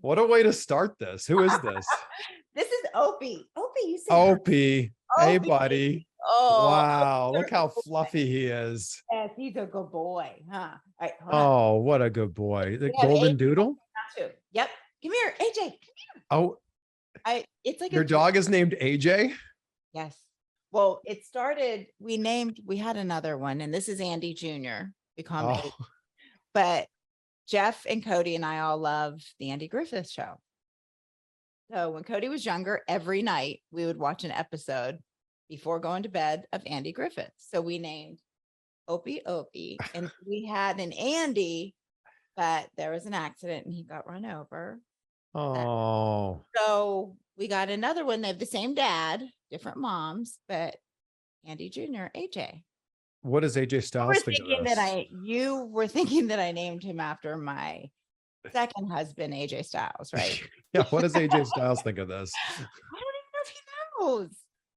What a way to start this. Who is this? This is Opie. Opie, you say Opie. Hey, Opie. buddy. Oh, Wow. Look how fluffy he is. yes, he's a good boy, huh? All right, hold on. Oh, what a good boy. The We have golden AJ doodle? too. Yep. Come here, AJ. Come here. Oh, It's like your dog is named AJ? Yes. Well, it started, we had another one, and this is Andy Jr. We call him AJ. But Jeff and Cody and I all love the Andy Griffith Show. So when Cody was younger, every night we would watch an episode before going to bed of Andy Griffith. So we named Opie, and we had an Andy, but there was an accident and he got run over. Oh. So we got another one. They have the same dad, different moms, but Andy Jr., AJ. What does AJ Styles think of this? You were thinking that I named him after my second husband, AJ Styles, right? Yeah. What does AJ Styles think of this? I don't even know if he knows.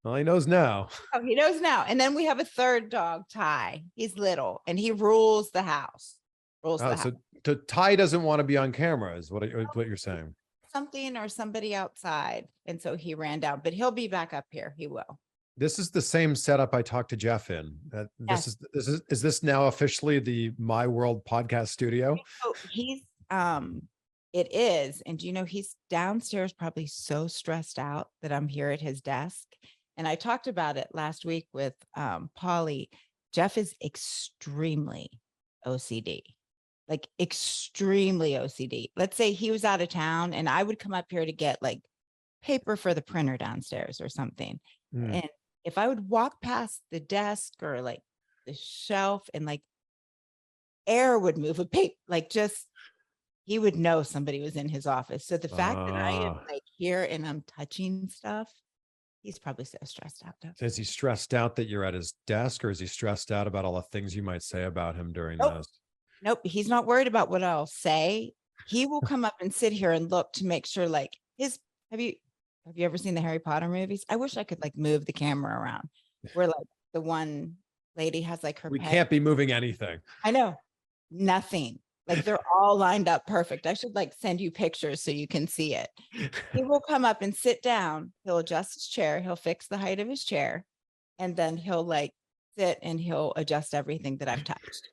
Well, he knows now. Oh, he knows now. And then we have a third dog, Ty. He's little and he rules the house. So Ty doesn't want to be on camera, is what you're saying. Something or somebody outside. And so he ran down, but he'll be back up here. He will. This is the same setup I talked to Jeff in. Yes. Is this now officially the My World podcast studio? Oh, it is. And do you know, he's downstairs probably so stressed out that I'm here at his desk. And I talked about it last week with Polly. Jeff is extremely OCD, like extremely OCD. Let's say he was out of town and I would come up here to get like paper for the printer downstairs or something. And if I would walk past the desk or like the shelf and like air would move a paper, like just, he would know somebody was in his office. So the fact that I am like here and I'm touching stuff, he's probably so stressed out. Is he stressed out that you're at his desk, or is he stressed out about all the things you might say about him during this? Nope. He's not worried about what I'll say. He will come up and sit here and look to make sure like have you ever seen the Harry Potter movies? I wish I could like move the camera around where like the one lady has like her We can't be moving anything. I know. Nothing. Like they're all lined up perfect. I should like send you pictures so you can see it. He will come up and sit down. He'll adjust his chair. He'll fix the height of his chair. And then he'll like sit and he'll adjust everything that I've touched.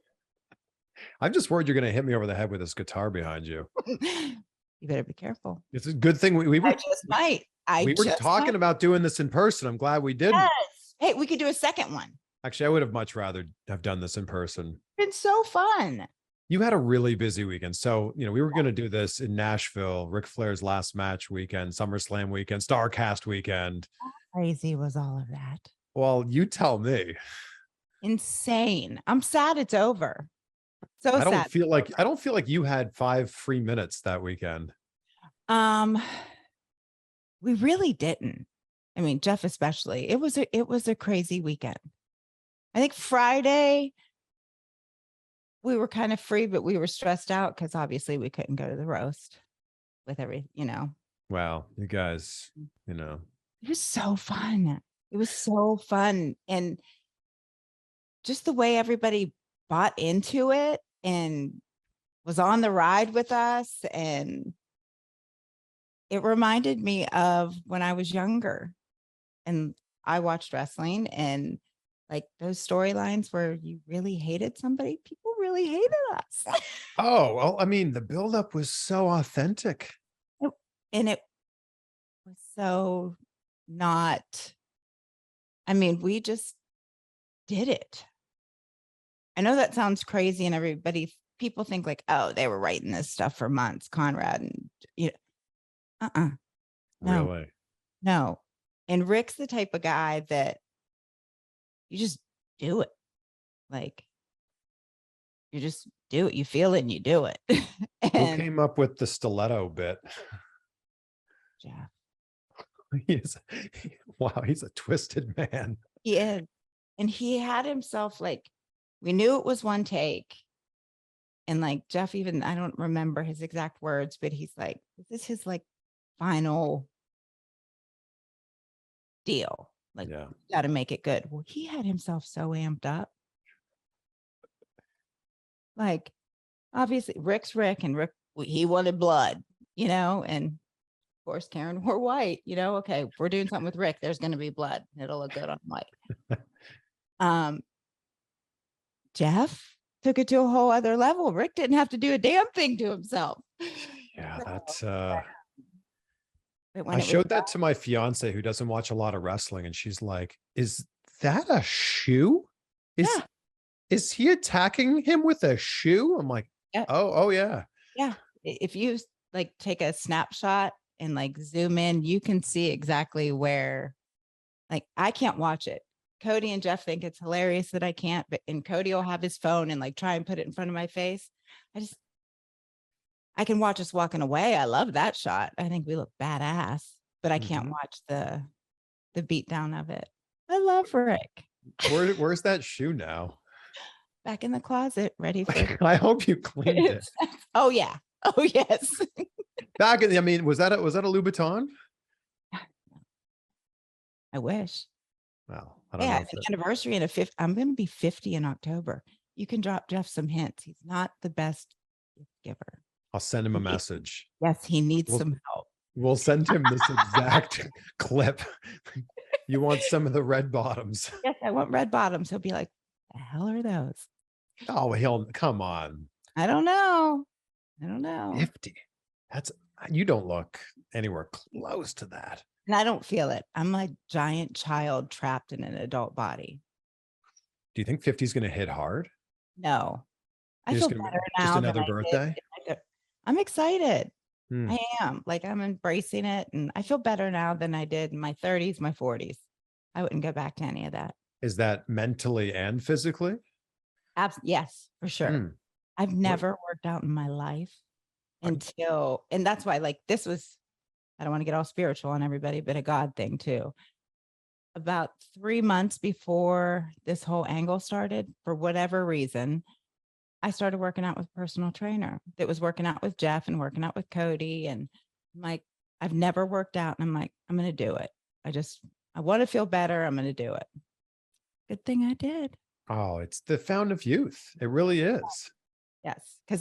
I'm just worried you're going to hit me over the head with this guitar behind you. You better be careful. It's a good thing we were I just might. We were talking about doing this in person. I'm glad we didn't. Yes. Hey, we could do a second one. Actually, I would have much rather have done this in person. It's so fun. You had a really busy weekend. So, we were going to do this in Nashville, Ric Flair's last match weekend, SummerSlam weekend, StarCast weekend. How crazy was all of that? Well, you tell me. Insane. I'm sad it's over. So I don't sad. feel like you had 5 free minutes that weekend. We really didn't. I mean, Jeff especially. It was a crazy weekend. I think Friday we were kind of free, but we were stressed out because obviously we couldn't go to the roast with Wow, you guys, It was so fun. It was so fun. And just the way everybody bought into it and was on the ride with us. And it reminded me of when I was younger and I watched wrestling and like those storylines where you really hated somebody, people really hated us. Oh, well, I mean, the buildup was so authentic. And it was so not, we just did it. I know that sounds crazy and people think like, oh, they were writing this stuff for months, Conrad. And no, Really? No. And Rick's the type of guy that you just do it. Like you just do it. You feel it and you do it. Who came up with the stiletto bit? Jeff. He's a twisted man. He is. And he had himself like, we knew it was one take. And like Jeff, even, I don't remember his exact words, but he's like, this is his like final deal. Like, yeah, got to make it good. Well, he had himself so amped up. Like, obviously, Rick's Rick, and Rick, he wanted blood. and of course Karen wore white, okay, if we're doing something with Rick, there's going to be blood. It'll look good on white. Jeff took it to a whole other level. Rick didn't have to do a damn thing to himself. Yeah, that's But when I it was showed that to my fiance who doesn't watch a lot of wrestling, and she's like, "Is that a shoe? Is Yeah. is he attacking him with a shoe?" I'm like, Yeah. oh yeah. Yeah. If you like take a snapshot and like zoom in, you can see exactly where, like, I can't watch it. Cody and Jeff think it's hilarious that I can't, and Cody will have his phone and like try and put it in front of my face. I can watch us walking away. I love that shot. I think we look badass, but I can't watch the beat down of it. I love Rick. Where's that shoe now? Back in the closet, ready for I hope you cleaned it. Oh yeah. Oh yes. Back in, I mean, was that a Louboutin? I wish. Well, I don't Yeah, know. it's an anniversary and I'm going to be 50 in October. You can drop Jeff some hints. He's not the best gift giver. I'll send him a message. Yes, he needs some help. We'll send him this exact clip. You want some of the red bottoms? Yes, I want red bottoms. He'll be like, "The hell are those?" Oh, he'll come on. I don't know. 50. You don't look anywhere close to that. And I don't feel it. I'm a giant child trapped in an adult body. Do you think 50 is going to hit hard? No. I You're feel better now. Just another birthday? I'm excited. I am. Like, I'm embracing it. And I feel better now than I did in my 30s, my 40s. I wouldn't go back to any of that. Is that mentally and physically? Yes, for sure. I've never worked out in my life until, and that's why, like, this was, I don't want to get all spiritual on everybody, but a God thing too. About 3 months before this whole angle started, for whatever reason, I started working out with a personal trainer that was working out with Jeff and working out with Cody. And I'm like, I've never worked out. And I'm like, I'm going to do it. I want to feel better. I'm going to do it. Good thing I did. Oh, it's the fountain of youth. It really is. Yes. Cause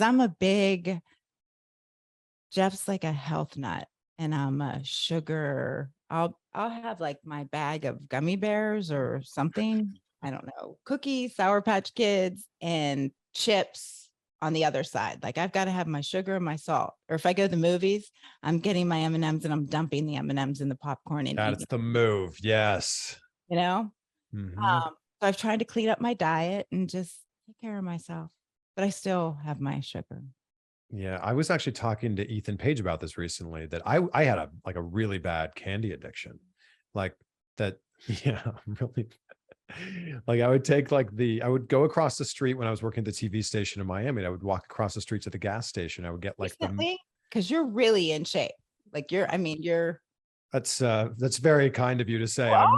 Jeff's like a health nut and I'm a sugar. I'll have like my bag of gummy bears or something. I don't know, cookies, Sour Patch Kids, and chips on the other side. Like, I've got to have my sugar and my salt. Or if I go to the movies, I'm getting my M&Ms and I'm dumping the M&Ms in the popcorn. And that's the move. Yes. So I've tried to clean up my diet and just take care of myself, but I still have my sugar. Yeah, I was actually talking to Ethan Page about this recently, that I had a really bad candy addiction. Like that, yeah, really. Like I would go across the street when I was working at the TV station in Miami. And I would walk across the street to the gas station. I would get like because you're really in shape. Like you're. That's very kind of you to say. I'm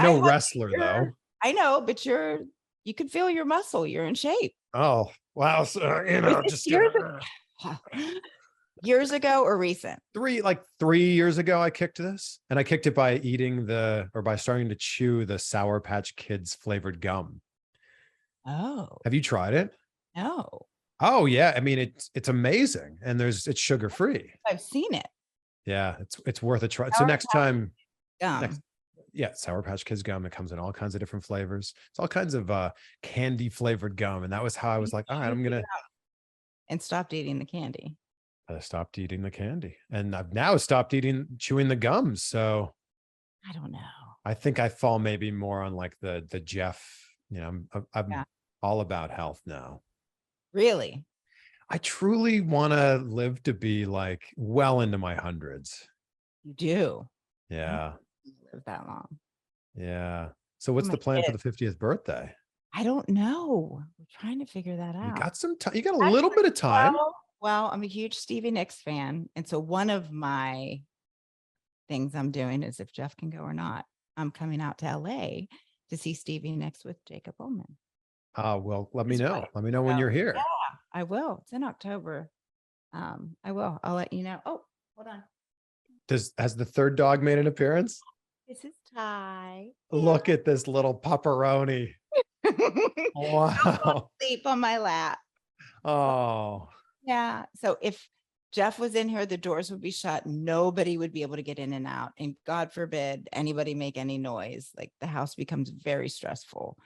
no wrestler though. I know, but you can feel your muscle. You're in shape. Oh, wow. So, just years ago or recent? 3 years ago, I kicked this, and I kicked it by by starting to chew the Sour Patch Kids flavored gum. Oh, have you tried it? No. Oh yeah. I mean, it's amazing. And it's sugar-free. I've seen it. Yeah. It's worth a try. So next time, Sour Patch Kids gum. It comes in all kinds of different flavors. It's all kinds of candy flavored gum. And that was how I was like, all right, I'm going to. And stopped eating the candy. I stopped eating the candy. And I've now stopped chewing the gums. So I don't know. I think I fall maybe more on like the Jeff, I'm all about health now. Really? I truly want to live to be like well into my hundreds. You do? Yeah. Live that long. Yeah. So what's the plan for the 50th birthday? I don't know. We're trying to figure that out. You got some time. You got a little bit of time. Well, I'm a huge Stevie Nicks fan. And so one of my things I'm doing is, if Jeff can go or not, I'm coming out to LA to see Stevie Nicks with Jacob Ullman. Well, let me know. Let me know when you're here. Yeah, I will. It's in October. I will. I'll let you know. Oh, hold on. Has the third dog made an appearance? This is Ty. Look at this little pepperoni. Wow. Sleep on my lap. Oh. Yeah. So if Jeff was in here, the doors would be shut. Nobody would be able to get in and out. And God forbid anybody make any noise. Like the house becomes very stressful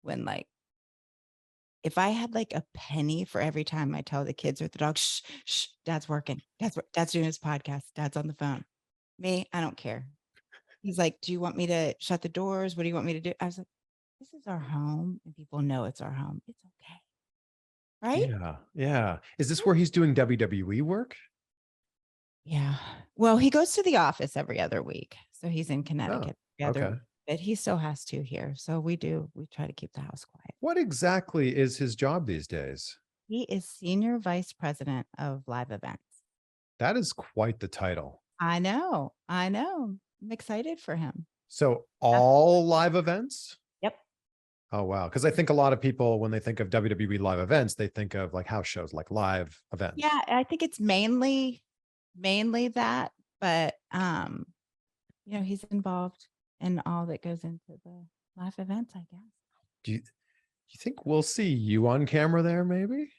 when like, if I had like a penny for every time I tell the kids or the dog, shh, shh, dad's working. Dad's doing his podcast. Dad's on the phone. Me, I don't care. He's like, do you want me to shut the doors? What do you want me to do? I was like, this is our home and people know it's our home. It's okay. Right? Yeah. Yeah. Is this where he's doing WWE work? Yeah. Well, he goes to the office every other week. So he's in Oh, Connecticut every other okay. week, but he still has to here. So we try to keep the house quiet. What exactly is his job these days? He is senior vice president of live events. That is quite the title. I know. I'm excited for him. So all live events? Yep. Oh, wow. Because I think a lot of people, when they think of WWE live events, they think of like house shows, like live events. Yeah, I think it's mainly that, but he's involved in all that goes into the live events, I guess. Do you think we'll see you on camera there, maybe?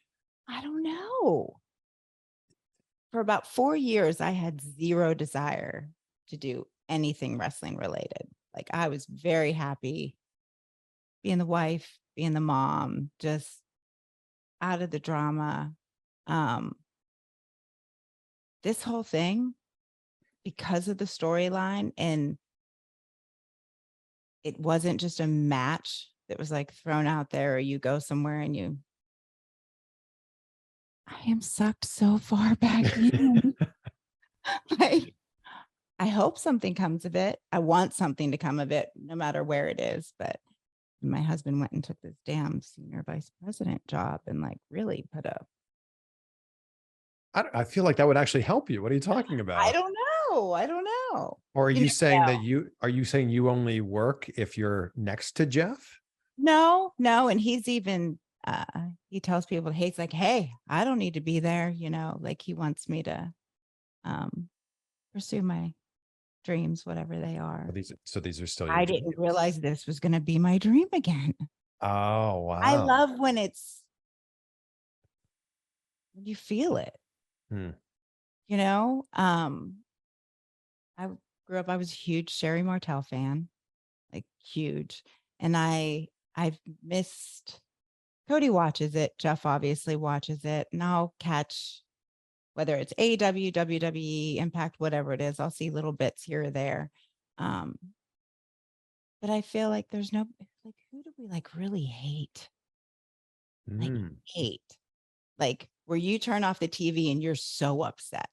I don't know. For about 4 years, I had zero desire to do anything wrestling related. Like I was very happy being the wife, being the mom, just out of the drama. This whole thing, because of the storyline, and it wasn't just a match that was like thrown out there, or you go somewhere and I am sucked so far back in. Like, I hope something comes of it. I want something to come of it, no matter where it is. But my husband went and took this damn senior vice president job and like really put up. I feel like that would actually help you. What are you talking about? I don't know. Or are you saying that you only work if you're next to Jeff? No. And he's even, he tells people, he's like, hey, I don't need to be there. Like he wants me to pursue my dreams, whatever they are. These are still your I dreams. didn't realize this was going to be my dream again. Oh, wow. I love when you feel it. I grew up, I was a huge Sherry Martel fan, like huge. And I've missed, Cody watches it. Jeff obviously watches it. And I'll catch, whether it's AEW, WWE, Impact, whatever it is, I'll see little bits here or there. But I feel like there's no, like, who do we like really hate? Like hate. Like where you turn off the TV and you're so upset.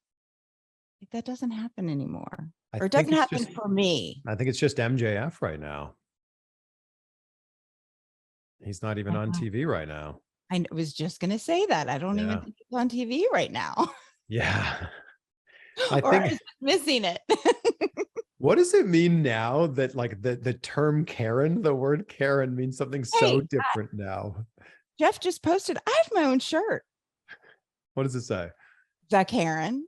Like that doesn't happen anymore. Or it doesn't happen for me. I think it's just MJF right now. He's not even on TV right now. I was just going to say that. I don't even think he's on TV right now. Yeah. I think missing it. What does it mean now that like the term Karen, the word Karen means something so different now? Jeff just posted, I have my own shirt. What does it say? The Karen.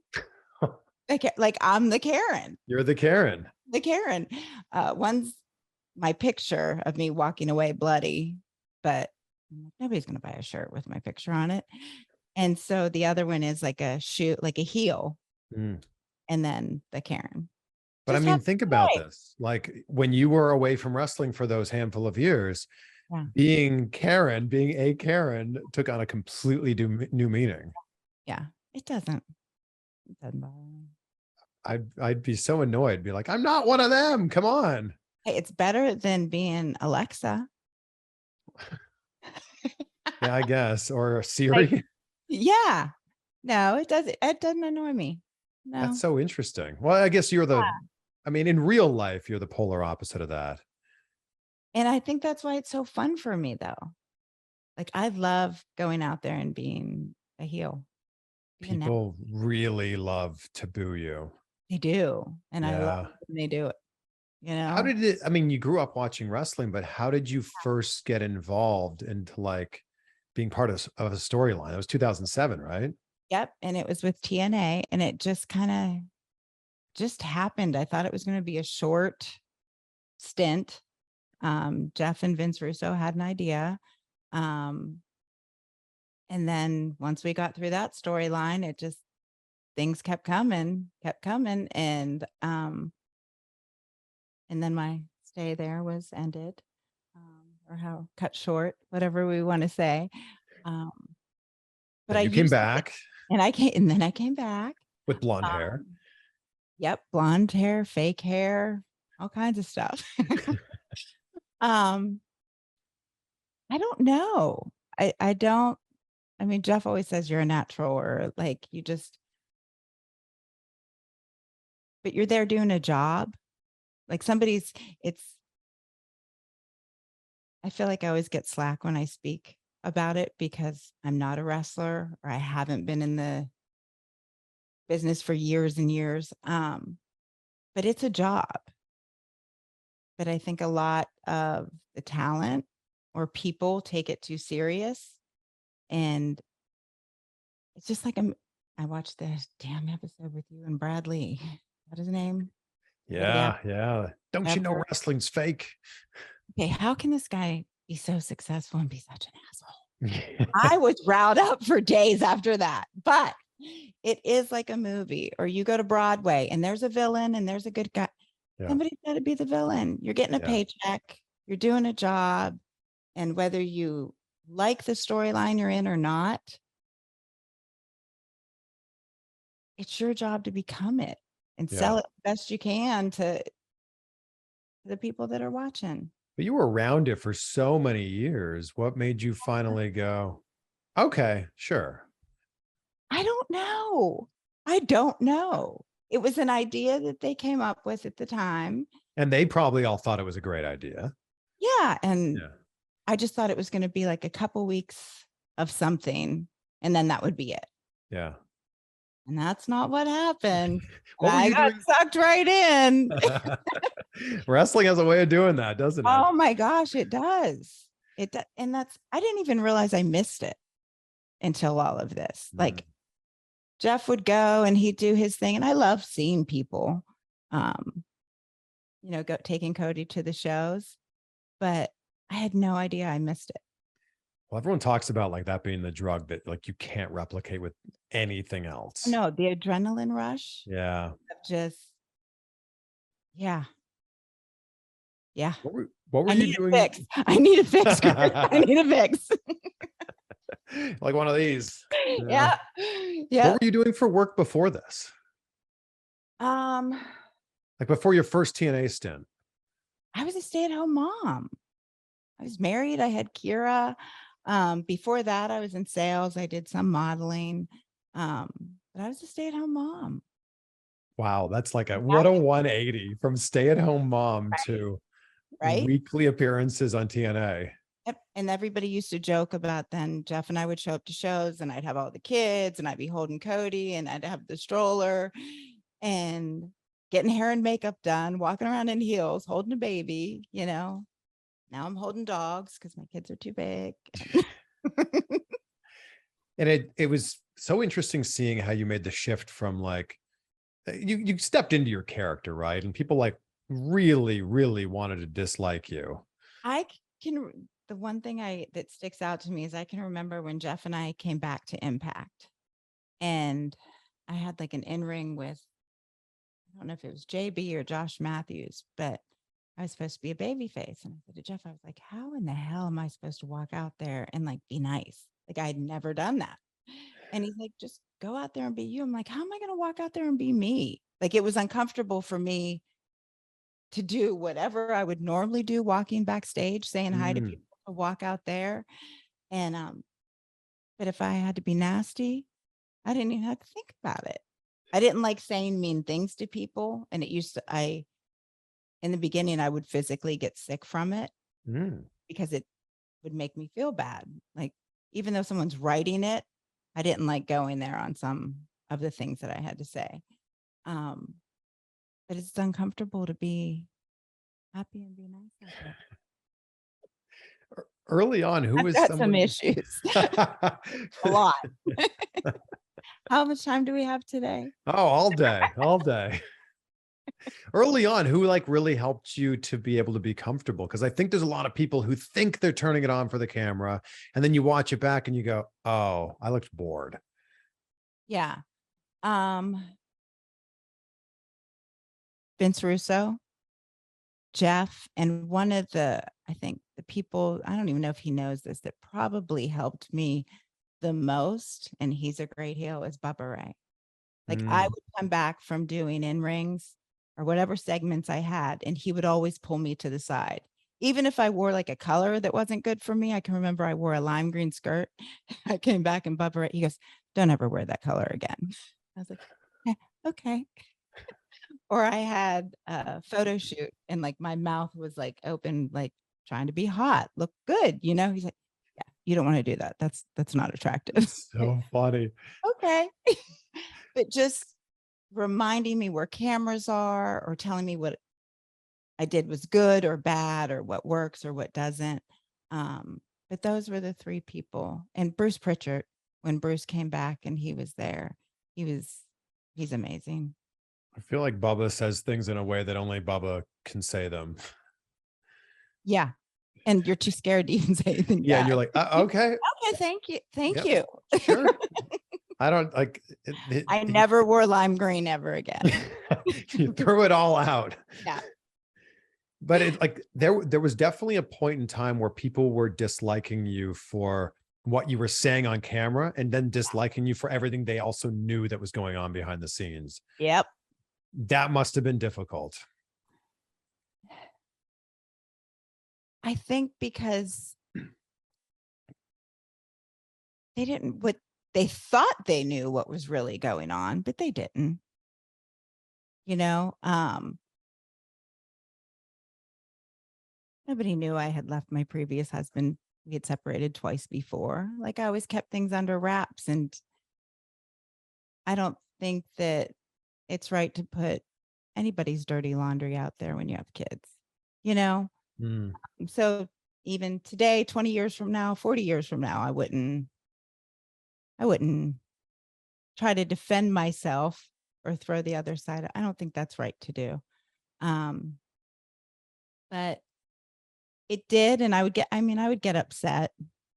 Like I'm the Karen. You're the Karen. The Karen. One's my picture of me walking away bloody, but nobody's going to buy a shirt with my picture on it. And so the other one is like a shoe, like a heel. And then the Karen. But I mean, think about this. Like when you were away from wrestling for those handful of years, being a Karen took on a completely new meaning. Yeah, it doesn't bother me. I'd be so annoyed. Be like, I'm not one of them. Come on. Hey, it's better than being Alexa. Yeah, I guess. Or Siri. Yeah. No, it doesn't annoy me. No. That's so interesting. Well, I guess in real life, you're the polar opposite of that. And I think that's why it's so fun for me, though. Like, I love going out there and being a heel. People really love to boo you. They do. And I love when they do it. How did it, you grew up watching wrestling, but how did you first get involved into like being part of a storyline? It was 2007, right? Yep. And it was with TNA, and it just kind of just happened. I thought it was going to be a short stint. Jeff and Vince Russo had an idea. And then once we got through that storyline, things kept coming. And then my stay there was ended, or how cut short, whatever we want to say. But Then I you came used to, back and then I came back. with blonde hair. Yep, blonde hair, fake hair, all kinds of stuff. I don't know. I don't. I mean, Jeff always says you're a natural, or like you just, but you're there doing a job. Like I feel like I always get slack when I speak about it because I'm not a wrestler, or I haven't been in the business for years and years. But it's a job. But I think a lot of the talent or people take it too serious. And it's just like I watched this damn episode with you and Bradley. What is his name? Yeah. Don't you know Whatever. wrestling's fake? Okay, how can this guy be so successful and be such an asshole? I was riled up for days after that. But it is like a movie, or you go to Broadway and there's a villain and there's a good guy. Yeah. Somebody's got to be the villain. You're getting a paycheck, you're doing a job, and whether you like the storyline you're in or not, it's your job to become it and sell it the best you can to the people that are watching. But you were around it for so many years. What made you finally go, okay, sure? I don't know. It was an idea that they came up with at the time. And they probably all thought it was a great idea. Yeah. And I just thought it was going to be like a couple weeks of something, and then that would be it. Yeah. And that's not what happened. I got sucked right in. Wrestling has a way of doing that, doesn't it? Oh my gosh, it does. And I didn't even realize I missed it until all of this. Like Jeff would go and he'd do his thing. And I love seeing people, go taking Cody to the shows, but I had no idea I missed it. Well, everyone talks about like that being the drug that like you can't replicate with anything else. No, the adrenaline rush. Yeah. Yeah. What were you doing? I need a fix. I need a fix. Like one of these. Yeah. What were you doing for work before this? Like before your first TNA stint? I was a stay-at-home mom. I was married. I had Kira. Before that, I was in sales. I did some modeling. But I was a stay-at-home mom. Wow, that's like what a 180 from stay-at-home mom to weekly appearances on TNA. Yep. And everybody used to joke about then Jeff and I would show up to shows and I'd have all the kids and I'd be holding Cody and I'd have the stroller and getting hair and makeup done, walking around in heels, holding a baby, Now I'm holding dogs because my kids are too big. And it was so interesting seeing how you made the shift from like, you stepped into your character, right? And people like really, really wanted to dislike you. The one thing that sticks out to me is I can remember when Jeff and I came back to Impact, and I had like an in-ring with, I don't know if it was JB or Josh Matthews, but I was supposed to be a baby face. And I said to Jeff, I was like, how in the hell am I supposed to walk out there and like be nice? Like I had never done that. And he's like, just go out there and be you. I'm like, how am I going to walk out there and be me? Like it was uncomfortable for me to do whatever I would normally do, walking backstage, saying hi to people, to walk out there. And, but if I had to be nasty, I didn't even have to think about it. I didn't like saying mean things to people. And in the beginning, I would physically get sick from it because it would make me feel bad. Like, even though someone's writing it, I didn't like going there on some of the things that I had to say. But it's uncomfortable to be happy and be nice like that. Early on, who was some issues? A lot. How much time do we have today? Oh, all day. Early on, who like really helped you to be able to be comfortable? Because I think there's a lot of people who think they're turning it on for the camera, and then you watch it back and you go, oh, I looked bored. Yeah. Vince Russo, Jeff, and one of I think the people, I don't even know if he knows this, that probably helped me the most, and he's a great heel, is Bubba Ray. Like I would come back from doing in rings or whatever segments I had, and he would always pull me to the side. Even if I wore like a color that wasn't good for me, I can remember I wore a lime green skirt. I came back and Bubba Ray, he goes, "Don't ever wear that color again." I was like, okay. Or I had a photo shoot and like my mouth was like open, like trying to be hot, look good, you know? He's like, "Yeah, you don't want to do that. That's not attractive." So funny. Okay. But just reminding me where cameras are or telling me what I did was good or bad or what works or what doesn't. But those were the three people. And Bruce Pritchard, when Bruce came back and he was there, he's amazing. I feel like Bubba says things in a way that only Bubba can say them. Yeah. And you're too scared to even say anything. Yeah. And you're like, okay. Okay, thank you. Thank Yep, you. Sure. I don't like I never wore lime green ever again. You threw it all out. Yeah. But it like there was definitely a point in time where people were disliking you for what you were saying on camera and then disliking you for everything they also knew that was going on behind the scenes. Yep. That must have been difficult. I think because they didn't, what they thought they knew what was really going on, but they didn't. You know, nobody knew I had left my previous husband. We had separated twice before. Like I always kept things under wraps. And I don't think that it's right to put anybody's dirty laundry out there when you have kids, you know? So even today, 20 years from now, 40 years from now, I wouldn't try to defend myself or throw the other side. I don't think that's right to do. But it did. And I would get upset,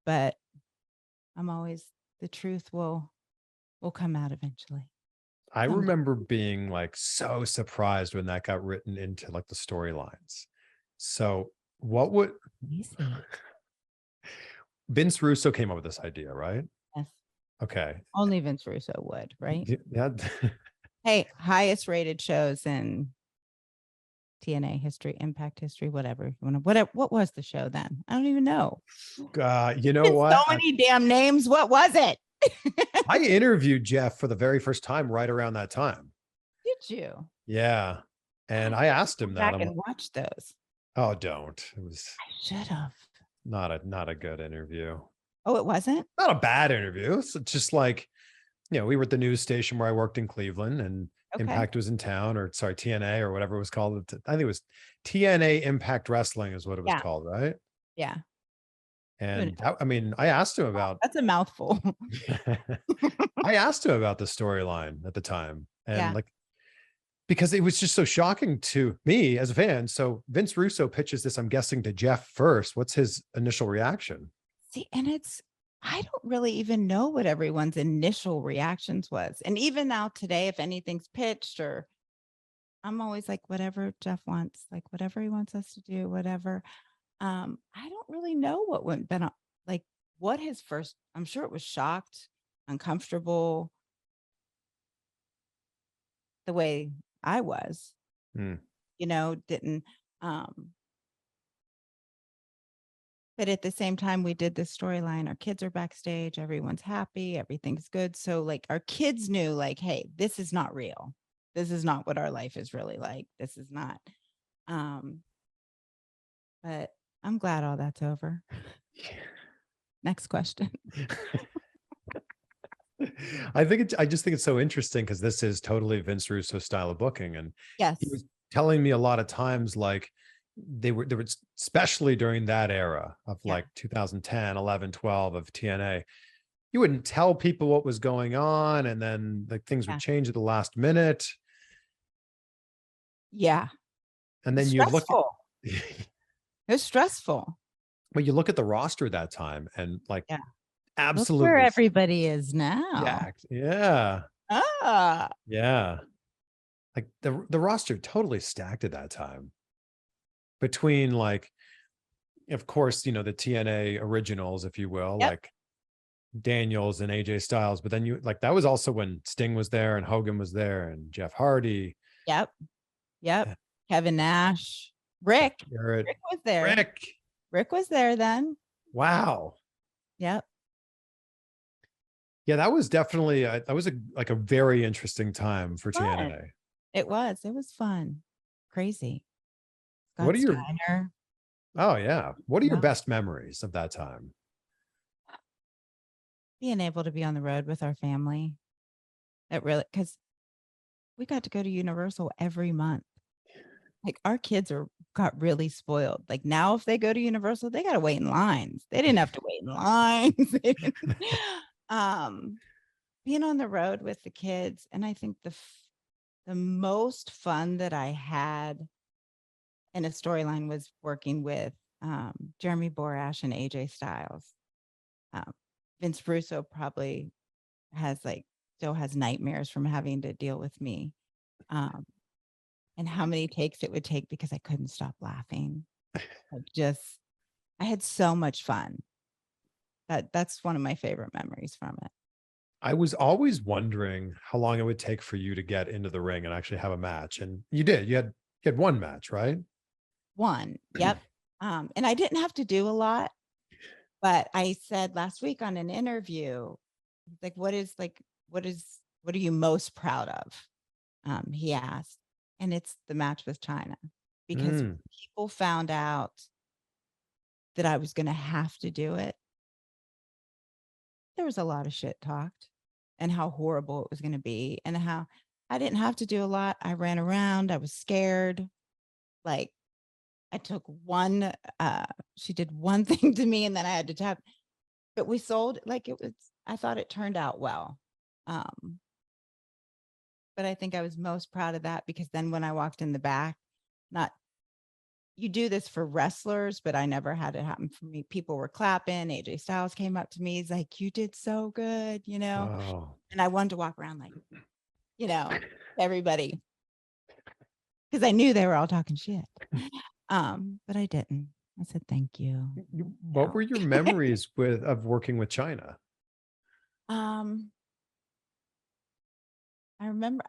but I'm always, the truth will come out eventually. I remember being like so surprised when that got written into like the storylines. So what would Vince Russo came up with this idea, right? Yes. Okay. Only Vince Russo would, right? Yeah. Hey, highest rated shows in TNA history, Impact history, whatever. What was the show then? I don't even know. You know what? So many damn names. What was it? I interviewed Jeff for the very first time right around that time. Did you? Yeah. And I asked him that. Back and watch those. Oh, don't. It was I should have. not a good interview. Oh, it wasn't? Not a bad interview. It's just like, we were at the news station where I worked in Cleveland and Impact was in town, or sorry, TNA or whatever it was called. I think it was TNA Impact Wrestling is what it was called, right? Yeah. And I asked him about. That's a mouthful. I asked him about the storyline at the time, and because it was just so shocking to me as a fan. So Vince Russo pitches this, I'm guessing, to Jeff first. What's his initial reaction? See, and I don't really even know what everyone's initial reactions was. And even now today, if anything's pitched, or I'm always like, whatever Jeff wants, like whatever he wants us to do, whatever. I don't really know what went been like what his first, I'm sure it was shocked, uncomfortable, the way I was, didn't, but at the same time, we did this storyline. Our kids are backstage. Everyone's happy. Everything's good. So like our kids knew like, hey, this is not real. This is not what our life is really like. This is not. But I'm glad all that's over. Next question. I just think it's so interesting because this is totally Vince Russo style of booking. And yes, he was telling me a lot of times, like, there were especially during that era of like 2010, 11, 12 of TNA, you wouldn't tell people what was going on, and then like things would change at the last minute. Yeah. And then you look at it was stressful. Well, you look at the roster that time and like absolutely look where everybody is now. jacked. Yeah. Ah, Yeah. Like the roster totally stacked at that time between like, of course, the TNA originals, if you will, yep, like Daniels and AJ Styles, but then you like that was also when Sting was there and Hogan was there and Jeff Hardy, yep, yep. eh, Kevin Nash, Jeff Rick. Jarrett, Rick was there. Rick. Rick was there then. Wow. Yep. Yeah, that was definitely that was like a very interesting time for Fun. TNA. It was. It was fun. Crazy. What Scott are your Steiner. Oh yeah. What are your Yeah. best memories of that time? Being able to be on the road with our family. It really, because we got to go to Universal every month. Like our kids got really spoiled. Like now, if they go to Universal, they got to wait in lines. They didn't have to wait in lines. um, Being on the road with the kids, and I think the most fun that I had in a storyline was working with Jeremy Borash and AJ Styles. Um, Vince Russo probably still has nightmares from having to deal with me. Um, and how many takes it would take because I couldn't stop laughing. I had so much fun. That's one of my favorite memories from it. I was always wondering how long it would take for you to get into the ring and actually have a match. And you did. You had one match, right? One, yep. And I didn't have to do a lot, but I said last week on an interview, like, what are you most proud of? He asked, and it's the match with Chyna, because Mm. people found out that I was going to have to do it. There was a lot of shit talked and how horrible it was going to be and how I didn't have to do a lot. I ran around. I was scared. Like I took she did one thing to me and then I had to tap, but we sold like I thought it turned out well. Um, but I think I was most proud of that because then when I walked in the back, not you do this for wrestlers, but I never had it happen for me. People were clapping. AJ Styles came up to me. He's like, "You did so good," Oh, And I wanted to walk around like, everybody, because I knew they were all talking shit. But I didn't. I said, "Thank you." what were your memories of working with China? Um, I remember,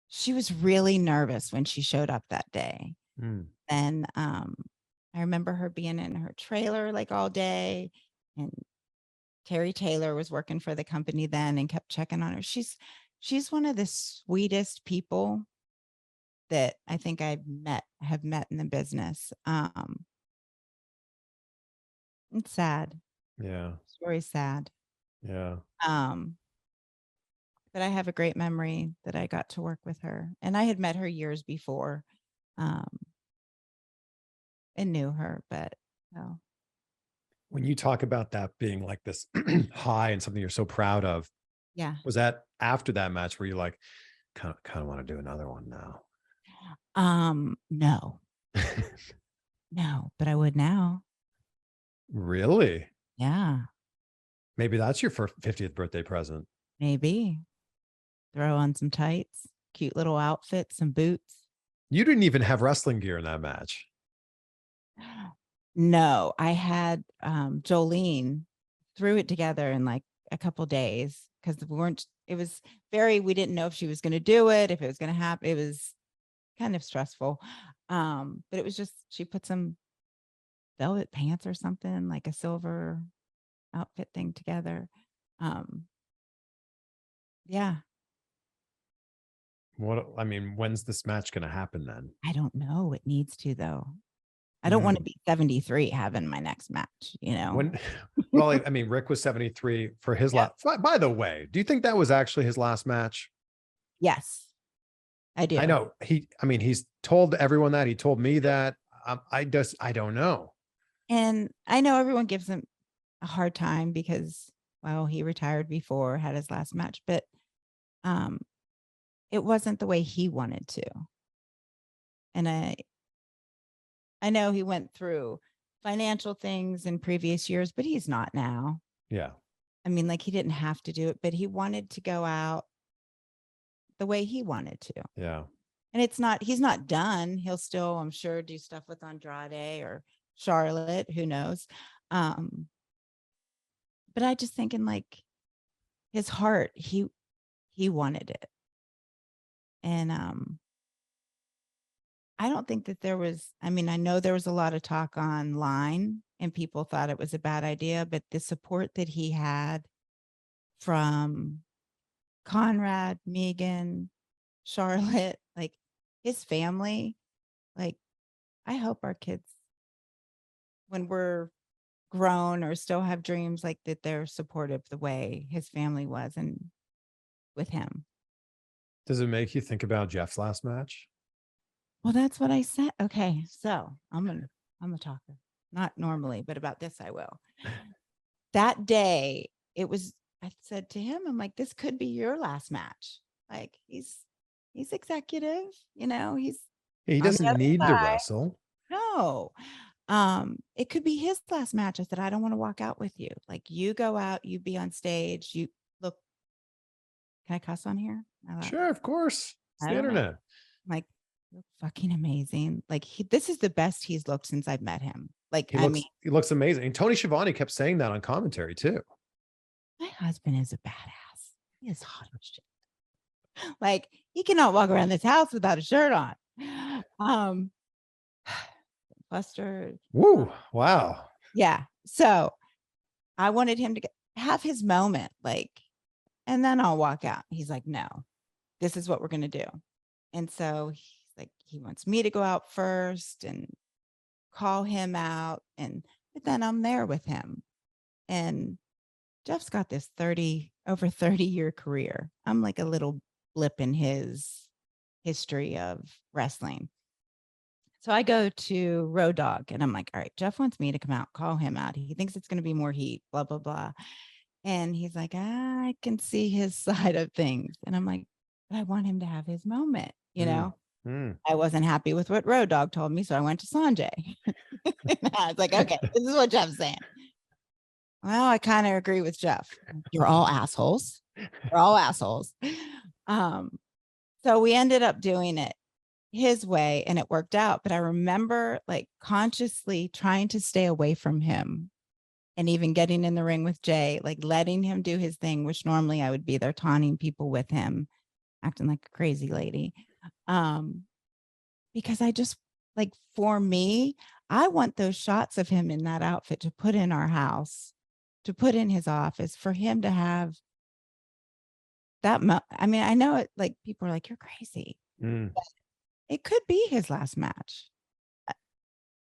she was really nervous when she showed up that day. Mm. And I remember her being in her trailer like all day. And Terry Taylor was working for the company then and kept checking on her. She's one of the sweetest people that I think have met in the business. It's sad. Yeah. Story's sad. Yeah. Um, but I have a great memory that I got to work with her. And I had met her years before, um, and knew her, but no. When you talk about that being like this high and something you're so proud of, Yeah. was that after that match where you like kind of want to do another one now? No, no, but I would now. Really? Yeah, Maybe that's your first 50th birthday present. maybe throw on some tights, cute little outfit, some boots. You didn't even have wrestling gear in that match. No, I had Jolene threw it together in like a couple days because we didn't know if she was going to do it, if it was going to happen. It was kind of stressful. But it was just, she put some velvet pants or something, like a silver outfit thing together. Um, yeah, When's this match going to happen then? I don't know. It needs to though. I don't want to Mm. be 73 having my next match. When, well, Rick was 73 for his Yep. last. By the way, do you think that was actually his last match? Yes, I do. I know he's told everyone that. He told me that. I don't know. And I know everyone gives him a hard time because, well, he retired before, had his last match, but um, it wasn't the way he wanted to. And I know he went through financial things in previous years, but he's not now. Yeah. Like he didn't have to do it, but he wanted to go out the way he wanted to. Yeah. And he's not done. He'll still, I'm sure, do stuff with Andrade or Charlotte, who knows. But I just thinking like his heart, he wanted it. And I don't think that I know there was a lot of talk online and people thought it was a bad idea, but the support that he had from Conrad, Megan, Charlotte, like his family, like I hope our kids, when we're grown or still have dreams, like that they're supportive the way his family was and with him. Does it make you think about Jeff's last match? Well, that's what I said. Okay, so I'm a talker. Not normally, but about this I will. That day, I said to him, I'm like, this could be your last match. Like he's executive, you know, He doesn't need to wrestle. No. It could be his last match. I said, I don't want to walk out with you. Like you go out, you be on stage, you look. Can I cuss on here? Sure, of course. It's the internet. I'm like, look fucking amazing. Like this is the best he's looked since I've met him. Like he looks amazing. And Tony Schiavone kept saying that on commentary too. My husband is a badass. He is hot as shit. Like he cannot walk around this house without a shirt on. Flustered. Woo! Wow. Yeah. So I wanted him to have his moment, like, and then I'll walk out. He's like, no, this is what we're gonna do. And so he's like, he wants me to go out first and call him out, but then I'm there with him. And Jeff's got this over 30-year career. I'm like a little blip in his history of wrestling. So I go to Road Dogg and I'm like, all right, Jeff wants me to come out, call him out. He thinks it's going to be more heat, blah, blah, blah. And he's like, I can see his side of things. And I'm like, but I want him to have his moment, you know? I wasn't happy with what Road Dogg told me. So I went to Sanjay. I was like, okay, this is what Jeff's saying. Well, I kind of agree with Jeff. You're all assholes. You're all assholes. So we ended up doing it his way and it worked out. But I remember like consciously trying to stay away from him and even getting in the ring with Jay, like letting him do his thing, which normally I would be there taunting people with him, acting like a crazy lady. Because I just like, for me, I want those shots of him in that outfit to put in our house, to put in his office, for him to have that. I mean, I know it, like people are like, you're crazy. But it could be his last match.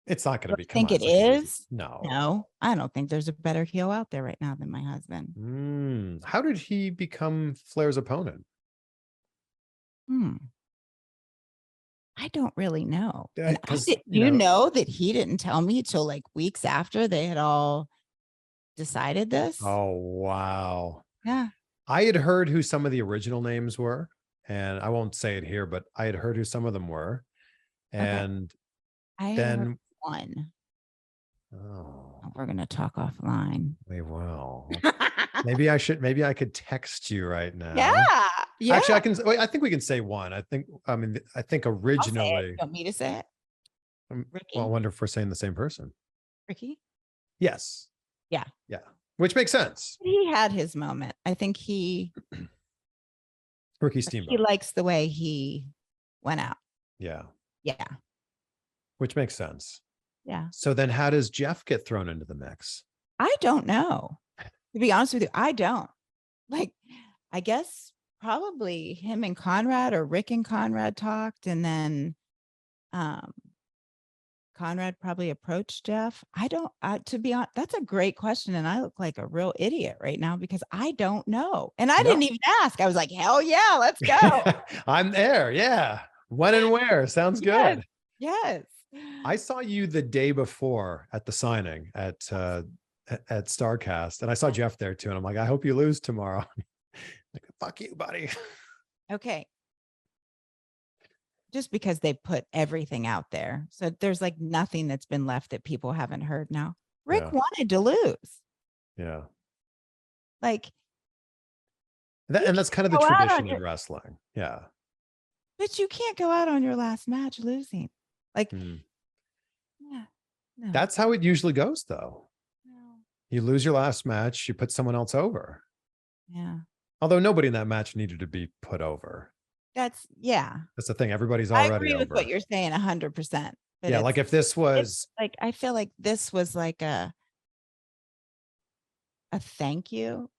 It's not going to be. Think it is? No, I don't think there's a better heel out there right now than my husband. How did he become Flair's opponent? I don't really know. You know that he didn't tell me till like weeks after they had all decided this? Oh, wow. Yeah. I had heard who some of the original names were, and I won't say it here, but I had heard who some of them were. And then one. Oh, we're going to talk offline. We will. Maybe I could text you right now. Yeah. Actually, I think we can say one. I think originally. You want me to say it? Ricky? Well, I wonder if we're saying the same person. Ricky? Yes. Yeah. Yeah. Which makes sense. He had his moment. I think Ricky Steamboat. He likes the way he went out. Yeah. Yeah. Which makes sense. Yeah. So then how does Jeff get thrown into the mix? I don't know. To be honest with you, I don't. Like, I guess probably him and Conrad, or Rick and Conrad talked, and then Conrad probably approached Jeff. To be honest, that's a great question. And I look like a real idiot right now because I don't know. And I didn't even ask. I was like, hell yeah, let's go. I'm there. Yeah. When and where? Sounds good. Yes. I saw you the day before at the signing at StarCast, and I saw Jeff there too. And I'm like, I hope you lose tomorrow. Like, fuck you, buddy. Okay. Just because they put everything out there. So there's like nothing that's been left that people haven't heard now. Rick wanted to lose. Yeah. Like, You And that's kind of the can't go out on tradition your, in wrestling. Yeah. but you can't go out on your last match losing. Like, Mm. yeah, no, That's how it usually goes, though. no, You lose your last match, you put someone else over. yeah. Although nobody in that match needed to be put over. Yeah. That's the thing. Everybody's I already agree with what over. you're saying 100%. But Yeah. Like if this it's was, like, I feel like this was like a thank you,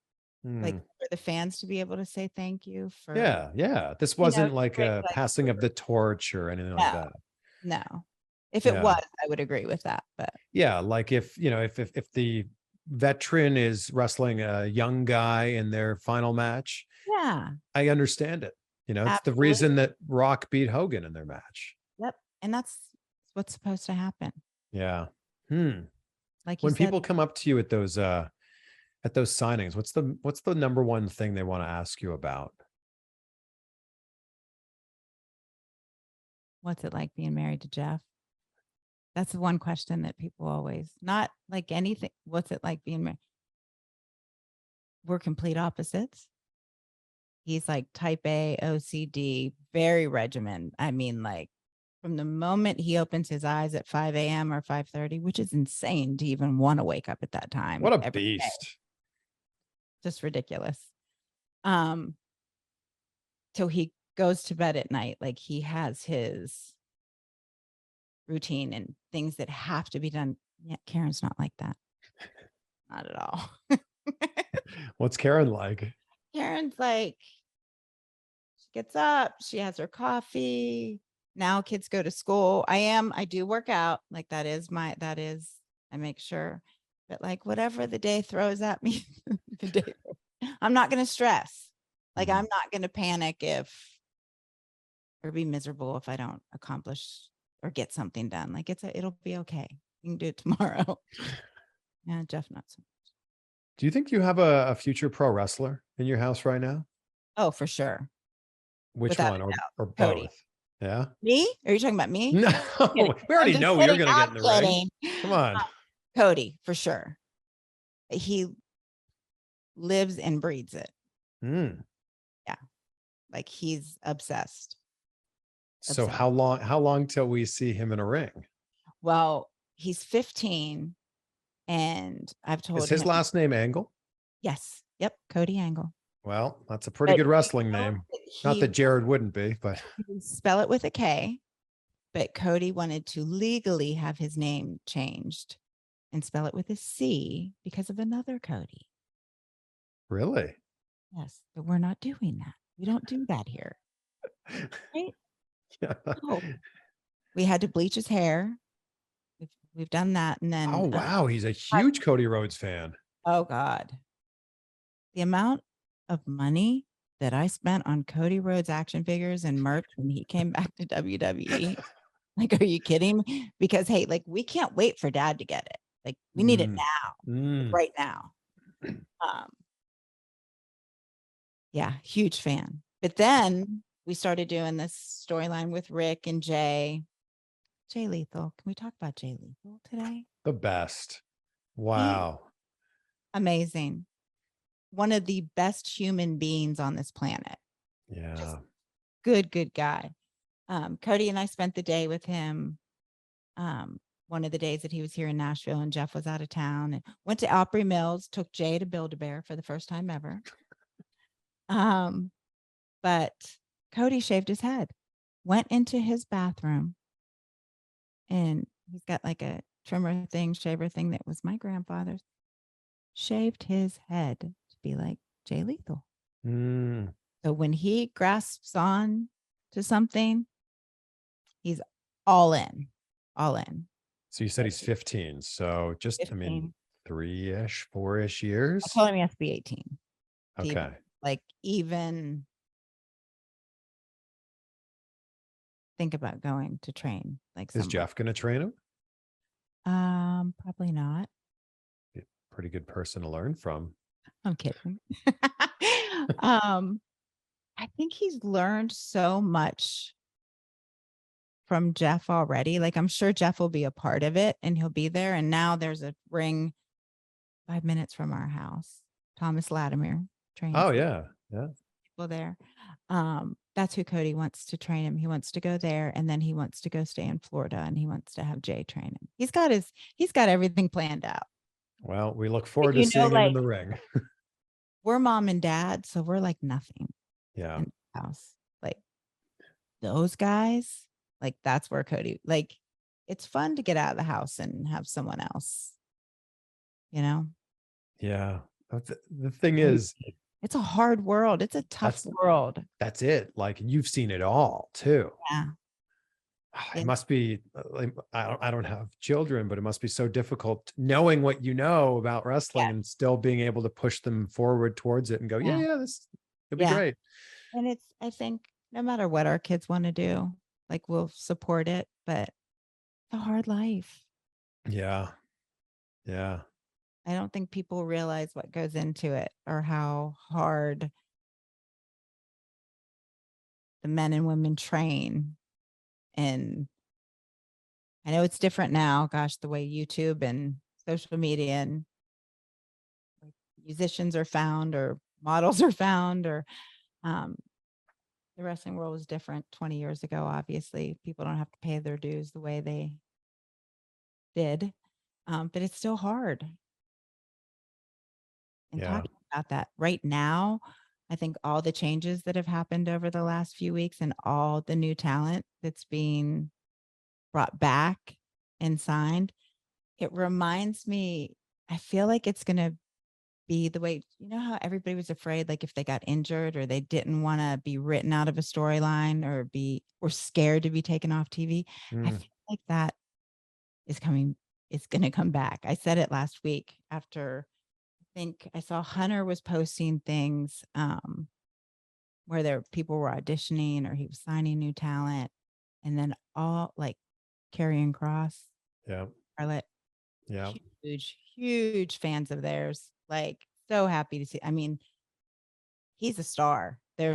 like hmm, for the fans to be able to say thank you for, yeah, yeah. This you know, wasn't like Rick, a like, passing of the torch or anything like no, that. no. If it Yeah. was, I would agree with that. But Yeah. Like if, if the veteran is wrestling a young guy in their final match, yeah, I understand it. It's the absolutely. reason that Rock beat Hogan in their match. Yep. And that's what's supposed to happen. Yeah. Hmm. Like you When said, people come up to you at those signings, what's the number one thing they want to ask you about? what's it like being married to Jeff? That's the one question that people always, not like anything. What's it like being married? We're complete opposites. He's like type A, OCD, very regimented. I mean, like from the moment he opens his eyes at 5 a.m. or 5:30, which is insane to even want to wake up at that time What a every day. beast. Just ridiculous. Um, till he goes to bed at night, like he has his routine and things that have to be done. Yeah, Karen's not like that. Not at all. What's Karen like? Karen's like, she gets up, she has her coffee. Now kids go to school. I do work out. Like I make sure. But like whatever the day throws at me, I'm not going to stress. Like I'm not going to panic or be miserable if I don't accomplish or get something done. Like it'll be okay. You can do it tomorrow. Yeah, Jeff, not so. Do you think you have a future pro wrestler in your house right now? Oh, for sure. Which Without one, or a doubt. Cody. both? Yeah. Me? Are you talking about me? No, Kidding. we I'm already just know you're kidding. going to get I'm in the ring. kidding. Come on. Cody, for sure. He lives and breathes it. Mm. Yeah. Like he's obsessed. So Obsessed. how long till we see him in a ring? Well, he's 15 and I've Is told his him, last name Angle? yes. Yep. Cody Angle. Well, that's a pretty But good you wrestling know name. that Not that Jared wouldn't be, but he would spell it with a K, but Cody wanted to legally have his name changed and spell it with a C because of another Cody. really? Yes, but we're not doing that. We don't do that here. Right? Yeah. No. We had to bleach his hair. We've done that. And Oh, then, wow. He's a huge Cody Rhodes fan. oh God, the amount of money that I spent on Cody Rhodes action figures and merch when he came back to WWE. Like, are you kidding me? Because, hey, like, we can't wait for dad to get it. Like, we need it now, like, right now. Yeah, huge fan. But then we started doing this storyline with Rick and Jay. Jay Lethal. Can we talk about Jay Lethal today? The best. He, Wow. amazing. One of the best human beings on this planet. Yeah. Just good guy. Cody and I spent the day with him. One of the days that he was here in Nashville and Jeff was out of town, and went to Opry Mills, took Jay to Build-A-Bear for the first time ever. But Cody shaved his head, went into his bathroom, and he's got like a trimmer thing, shaver thing that was my grandfather's, shaved his head to be like Jay Lethal. So when he grasps on to something, he's all in, all in. So you said he's 15. So just, 15. I mean, 3-ish, 4-ish years. I told him he has to be 18. Okay. Like even think about going to train. Like Is Jeff going to train him? Probably not. Be a pretty good person to learn from. I'm kidding. I think he's learned so much from Jeff already. Like I'm sure Jeff will be a part of it and he'll be there. And now there's a ring 5 minutes from our house. Thomas Latimer trains. Oh, yeah. Yeah. People there. That's who Cody wants to train him. He wants to go there, and then he wants to go stay in Florida, and he wants to have Jay train him. He's got everything planned out. Well, we look But forward to seeing him in like the ring. we're mom and dad, so we're like nothing Yeah. in the house. Like those guys, like that's where Cody, like it's fun to get out of the house and have someone else, you know? Yeah. The thing is, It's a hard world. It's a tough world. that's it. Like you've seen it all too. Yeah. It must be like, I don't have children, but it must be so difficult knowing what you know about wrestling and still being able to push them forward towards it and go, yeah, this it'll be great. And I think no matter what our kids want to do, like we'll support it, but it's a hard life. Yeah. Yeah. I don't think people realize what goes into it or how hard the men and women train. And I know it's different now, gosh, the way YouTube and social media and musicians are found or models are found, or the wrestling world was different 20 years ago. Obviously, people don't have to pay their dues the way they did, but it's still hard. And talking about that right now, I think all the changes that have happened over the last few weeks and all the new talent that's being brought back and signed, it reminds me, I feel like it's going to be the way, you know, how everybody was afraid, like if they got injured or they didn't want to be written out of a storyline or scared to be taken off TV. I feel like that is going to come back. I said it last week after, I think I saw Hunter was posting things where people were auditioning or he was signing new talent, and then all like Karrion Kross, Charlotte, huge fans of theirs. Like so happy to see. I mean, he's a star. They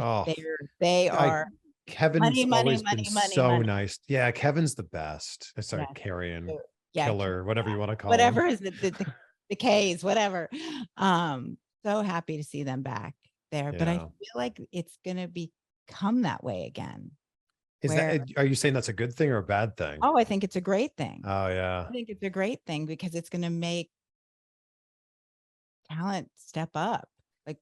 are. Kevin's always been so money. nice. Yeah, Kevin's the best. Sorry, Karrion, Killer, whatever you want to call him. Whatever is the K's, whatever. So happy to see them back there. But I feel like it's gonna become that way again. Are you saying that's a good thing or a bad thing? Oh, I think it's a great thing. Oh yeah. I think it's a great thing because it's gonna make talent step up. Like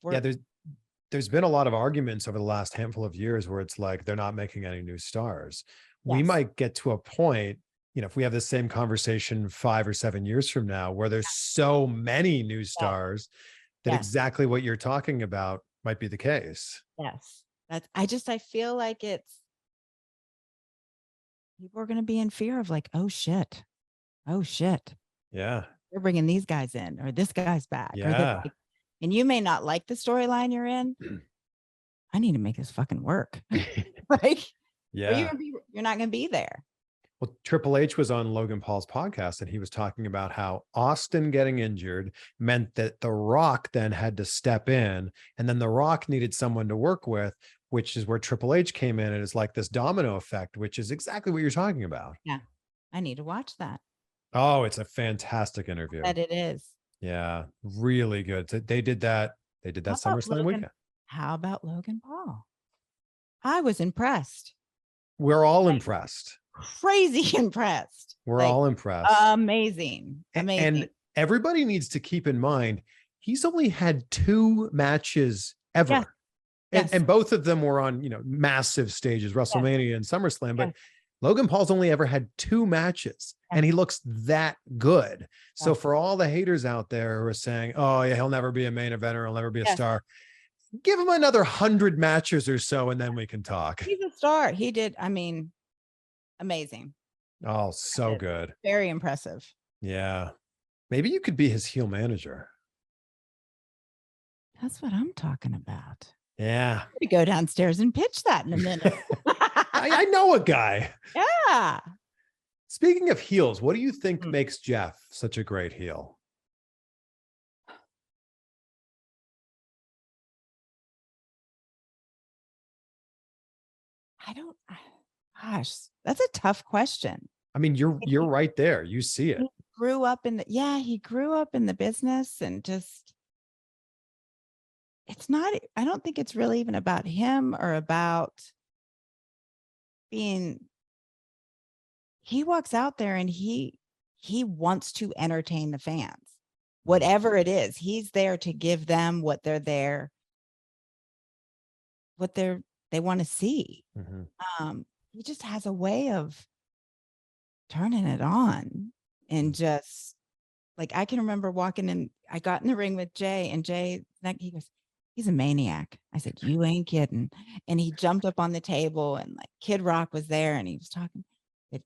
there's been a lot of arguments over the last handful of years where it's like they're not making any new stars. We might get to a point, you know, if we have the same conversation 5 or 7 years from now, where there's so many new stars that exactly what you're talking about might be the case. Yes. I feel like people are going to be in fear of like, oh shit. Yeah. They're bringing these guys in, or this guy's back. Yeah. And you may not like the storyline you're in. I need to make this fucking work. Like, you're not going to be there. Well, Triple H was on Logan Paul's podcast and he was talking about how Austin getting injured meant that The Rock then had to step in, and then The Rock needed someone to work with, which is where Triple H came in, and it's like this domino effect, which is exactly what you're talking about. Yeah. I need to watch that. Oh, it's a fantastic interview. That it is. Yeah, really good. They did that SummerSlam weekend. How about Logan Paul? I was impressed. We're all impressed. Crazy impressed. We're all impressed. Amazing. And everybody needs to keep in mind, he's only had 2 matches ever. And both of them were on, you know, massive stages, WrestleMania and SummerSlam, but Logan Paul's only ever had 2 matches and he looks that good. So for all the haters out there who are saying, oh yeah, he'll never be a main eventer, he'll never be a star, give him another 100 matches or so and then we can talk. He's a star. He did, I mean, amazing. Oh, so good. Very impressive. Yeah. Maybe you could be his heel manager. That's what I'm talking about. Yeah. We go downstairs and pitch that in a minute. I know a guy. Yeah. Speaking of heels, what do you think makes Jeff such a great heel? Gosh, that's a tough question. I mean, you're right there. You see it. He grew up in the business and just it's not, I don't think it's really even about him or about being, he walks out there and he wants to entertain the fans. Whatever it is, he's there to give them what they're there, what they want to see. He just has a way of turning it on and just like, I can remember walking in, I got in the ring with Jay, and Jay, he goes, he's a maniac. I said, you ain't kidding. And he jumped up on the table, and like Kid Rock was there, and he was talking. But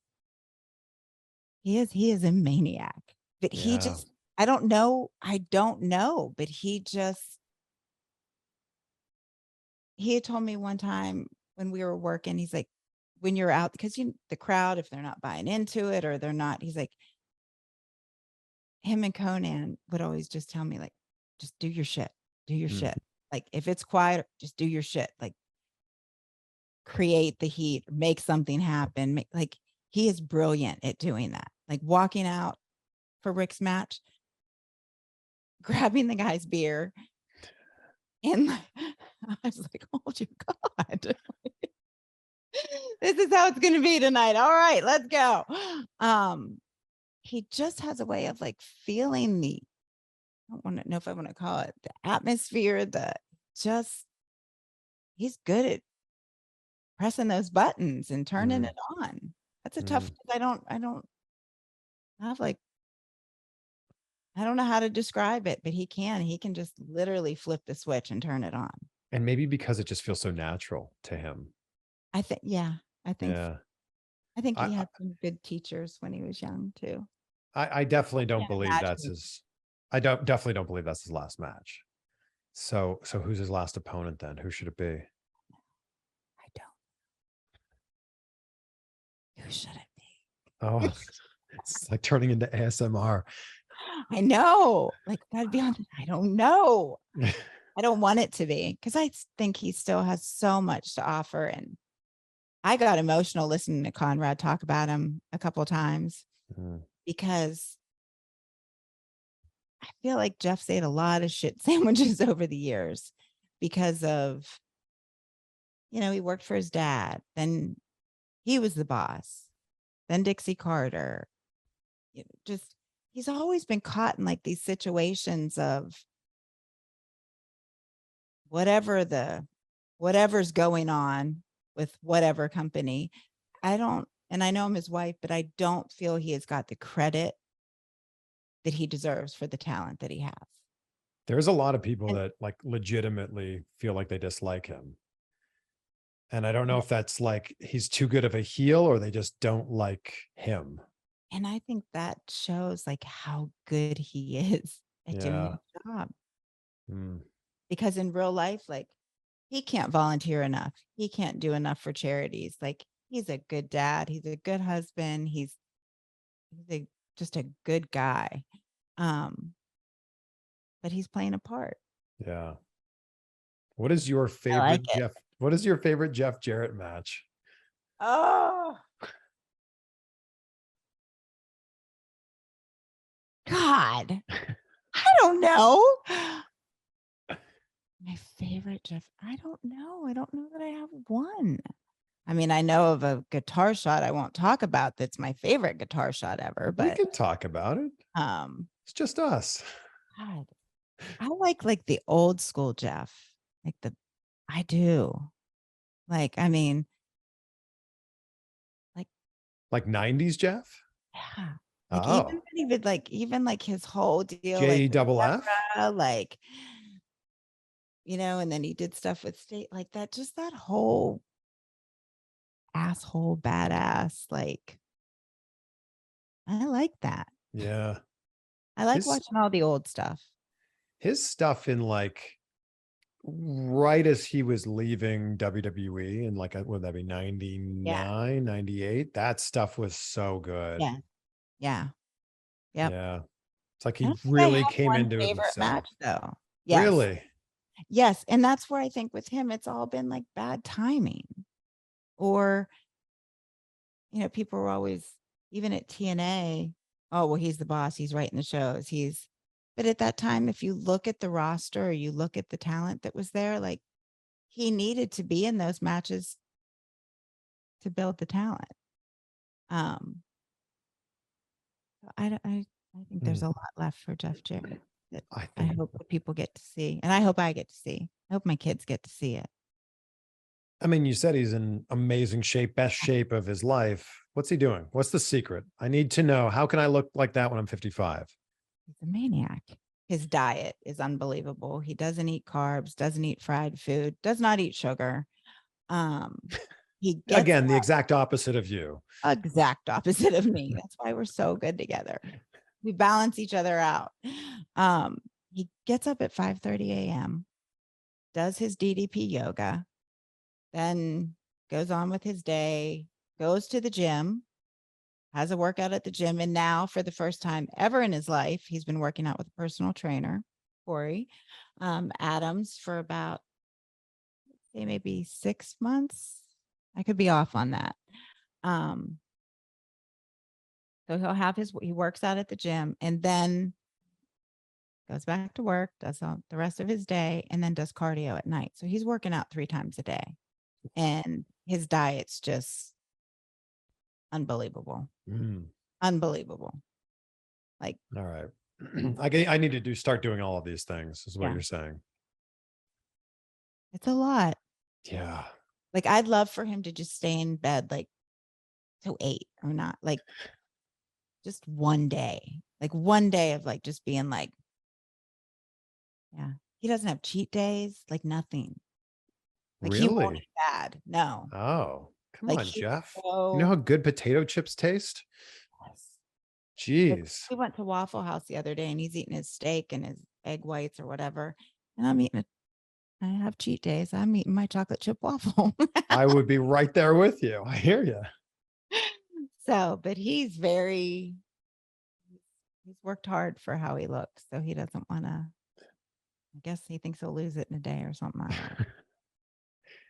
he is a maniac. But he just, I don't know, but he had told me one time when we were working, he's like, when you're out, because the crowd, if they're not buying into it or they're not, he's like, him and Conan would always just tell me, like, just do your shit, shit. Like, if it's quiet, just do your shit. Like, create the heat, make something happen. Like, he is brilliant at doing that. Like, walking out for Rick's match, grabbing the guy's beer, and I was like, oh dear God. This is how it's going to be tonight. All right, let's go. He just has a way of like feeling I don't want to know if I want to call it the atmosphere, he's good at pressing those buttons and turning it on. That's a tough, I don't have like, I don't know how to describe it, but he can just literally flip the switch and turn it on. And maybe because it just feels so natural to him. I think he had some good teachers when he was young too. I definitely don't believe that's his. Definitely don't believe that's his last match. So who's his last opponent then? Who should it be? I don't. Who should it be? Oh, it's like turning into ASMR. I know. Like, that'd be on. I don't know. I don't want it to be, because I think he still has so much to offer. And I got emotional listening to Conrad talk about him a couple of times because I feel like Jeff's ate a lot of shit sandwiches over the years because of, he worked for his dad. Then he was the boss. Then Dixie Carter. He's always been caught in like these situations of whatever's going on with whatever company. And I know I'm his wife, but I don't feel he has got the credit that he deserves for the talent that he has. There's a lot of people that like legitimately feel like they dislike him. And I don't know if that's like he's too good of a heel or they just don't like him. And I think that shows like how good he is at doing his job. Because in real life, like, he can't volunteer enough. He can't do enough for charities. Like, he's a good dad. He's a good husband. He's just a good guy. But he's playing a part. Yeah. What is your favorite What is your favorite Jeff Jarrett match? Oh God. I don't know. My favorite Jeff. I don't know. I don't know that I have one. I mean, I know of a guitar shot I won't talk about that's my favorite guitar shot ever, but we can talk about it. It's just us. God, I like the old school Jeff. I do. Like, I mean, like 90s Jeff? Yeah. Like, even like his whole deal, like JFF? like, and then he did stuff with State, like that, just that whole asshole badass. Like, I like that. Yeah. I like watching all the old stuff. His stuff in like right as he was leaving WWE and like, would that be 99, 98? That stuff was so good. Yeah. Yeah. Yep. Yeah. It's like he really came into favorite match though. Yes. Really? Yes. And that's where I think with him, it's all been like bad timing. Or, people were always, even at TNA, oh, well, he's the boss. He's writing the shows. He's But at that time, if you look at the roster or you look at the talent that was there, like he needed to be in those matches to build the talent. I think there's a lot left for Jeff Jarrett that I hope that people get to see, and I hope I get to see. I hope my kids get to see it. I mean, you said he's in amazing shape, best shape of his life. What's he doing? What's the secret? I need to know. How can I look like that when I'm 55? He's a maniac. His diet is unbelievable. He doesn't eat carbs, doesn't eat fried food, does not eat sugar. He gets Again, the exact opposite of you. Exact opposite of me. That's why we're so good together. We balance each other out. He gets up at 5:30 a.m., does his DDP yoga, then goes on with his day, goes to the gym, has a workout at the gym. And now for the first time ever in his life, he's been working out with a personal trainer, Corey Adams, for about maybe 6 months. I could be off on that. So he works out at the gym and then goes back to work, does the rest of his day, and then does cardio at night. So he's working out 3 times a day. And his diet's just unbelievable. Unbelievable. Like, all right. I need to start doing all of these things, is what you're saying. It's a lot. Yeah. Like, I'd love for him to just stay in bed like till 8 or not. Like, just one day. Like one day of like just being like, yeah. He doesn't have cheat days, like nothing. Like he won't Really? eat bad. No. Oh, come Like on, Jeff. so, You know how good potato chips taste? yes. Jeez. We went to Waffle House the other day and he's eating his steak and his egg whites or whatever. And I'm eating it. I have cheat days. I'm eating my chocolate chip waffle. I would be right there with you. I hear you. So, but he's worked hard for how he looks. So he doesn't want to, I guess he thinks he'll lose it in a day or something. I